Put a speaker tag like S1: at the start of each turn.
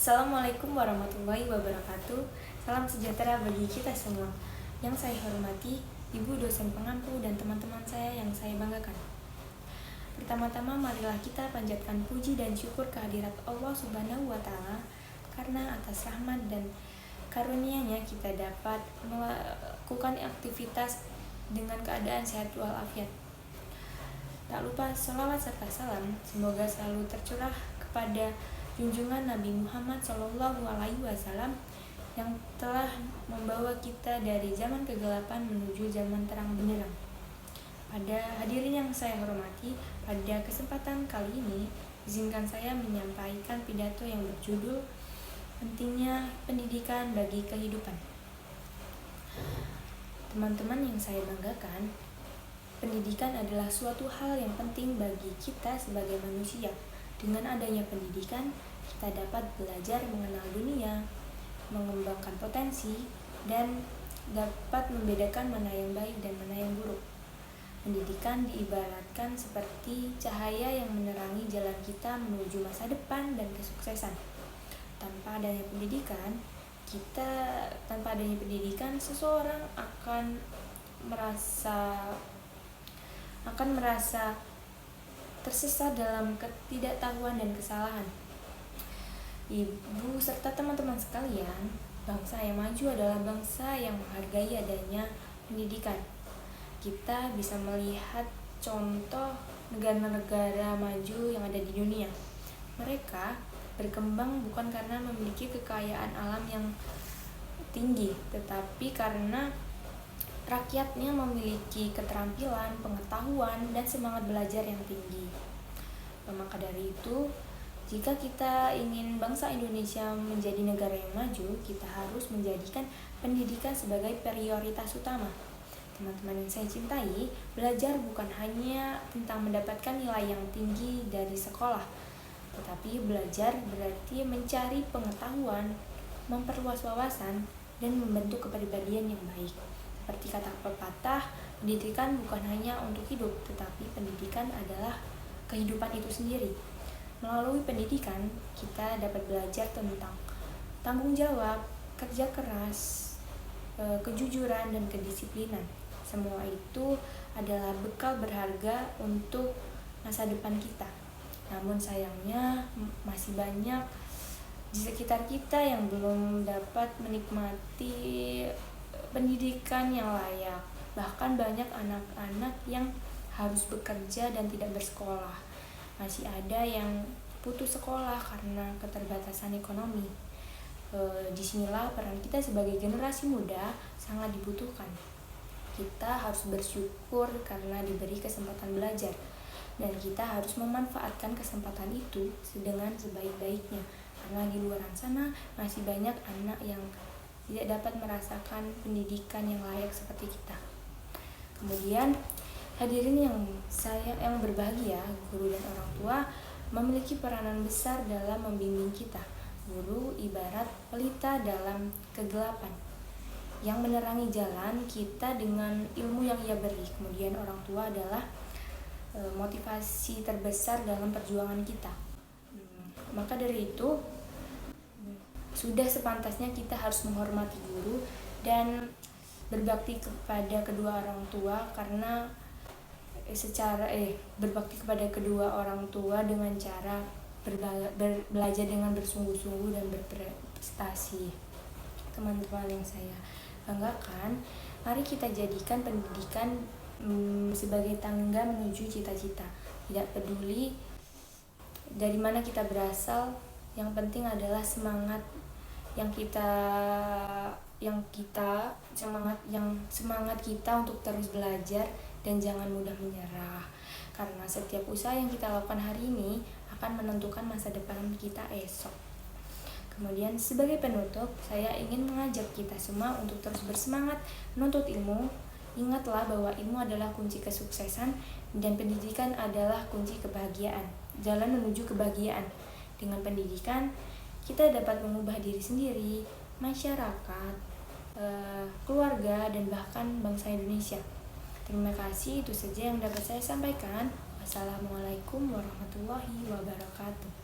S1: Assalamualaikum warahmatullahi wabarakatuh. Salam sejahtera bagi kita semua. Yang saya hormati Ibu dosen pengampu dan teman-teman saya yang saya banggakan. Pertama-tama marilah kita panjatkan puji dan syukur kehadirat Allah Subhanahu wa taala karena atas rahmat dan karunia-Nya kita dapat melakukan aktivitas dengan keadaan sehat walafiat. Tak lupa sholawat serta salam semoga selalu tercurah kepada junjungan Nabi Muhammad SAW yang telah membawa kita dari zaman kegelapan menuju zaman terang benderang. Pada hadirin yang saya hormati, pada kesempatan kali ini izinkan saya menyampaikan pidato yang berjudul Pentingnya Pendidikan Bagi Kehidupan. Teman-teman yang saya banggakan, pendidikan adalah suatu hal yang penting bagi kita sebagai manusia. Dengan adanya pendidikan, kita dapat belajar mengenal dunia, mengembangkan potensi, dan dapat membedakan mana yang baik dan mana yang buruk. Pendidikan diibaratkan seperti cahaya yang menerangi jalan kita menuju masa depan dan kesuksesan. Tanpa adanya pendidikan, seseorang akan merasa tersesat dalam ketidaktahuan dan kesalahan. Ibu serta teman-teman sekalian, bangsa yang maju adalah bangsa yang menghargai adanya pendidikan. Kita bisa melihat contoh negara-negara maju yang ada di dunia. Mereka berkembang bukan karena memiliki kekayaan alam yang tinggi, tetapi karena rakyatnya memiliki keterampilan, pengetahuan, dan semangat belajar yang tinggi. Maka dari itu, jika kita ingin bangsa Indonesia menjadi negara yang maju, kita harus menjadikan pendidikan sebagai prioritas utama. Teman-teman yang saya cintai, belajar bukan hanya tentang mendapatkan nilai yang tinggi dari sekolah, tetapi belajar berarti mencari pengetahuan, memperluas wawasan, dan membentuk kepribadian yang baik. Seperti kata pepatah, pendidikan bukan hanya untuk hidup, tetapi pendidikan adalah kehidupan itu sendiri. Melalui pendidikan, kita dapat belajar tentang tanggung jawab, kerja keras, kejujuran, dan kedisiplinan. Semua itu adalah bekal berharga untuk masa depan kita. Namun sayangnya, masih banyak di sekitar kita yang belum dapat menikmati pendidikan yang layak. Bahkan banyak anak-anak yang harus bekerja dan tidak bersekolah. Masih ada yang putus sekolah karena keterbatasan ekonomi. Disinilah peran kita sebagai generasi muda sangat dibutuhkan. Kita harus bersyukur karena diberi kesempatan belajar, dan kita harus memanfaatkan kesempatan itu dengan sebaik-baiknya. Karena di luar sana masih banyak anak yang tidak dapat merasakan pendidikan yang layak seperti kita. Kemudian hadirin yang berbahagia, guru dan orang tua memiliki peranan besar dalam membimbing kita. Guru ibarat pelita dalam kegelapan yang menerangi jalan kita dengan ilmu yang ia beri. Kemudian orang tua adalah motivasi terbesar dalam perjuangan kita. Maka dari itu, sudah sepantasnya kita harus menghormati guru dan berbakti kepada kedua orang tua, karena berbakti kepada kedua orang tua dengan cara belajar dengan bersungguh-sungguh dan berprestasi. Teman-teman yang saya banggakan, mari kita jadikan pendidikan sebagai tangga menuju cita-cita. Tidak peduli dari mana kita berasal, yang penting adalah semangat semangat kita untuk terus belajar dan jangan mudah menyerah. Karena setiap usaha yang kita lakukan hari ini akan menentukan masa depan kita esok. Kemudian sebagai penutup, saya ingin mengajak kita semua untuk terus bersemangat menuntut ilmu. Ingatlah bahwa ilmu adalah kunci kesuksesan dan pendidikan adalah kunci kebahagiaan, jalan menuju kebahagiaan. Dengan pendidikan, kita dapat mengubah diri sendiri, masyarakat, keluarga, dan bahkan bangsa Indonesia. Terima kasih, itu saja yang dapat saya sampaikan. Wassalamualaikum warahmatullahi wabarakatuh.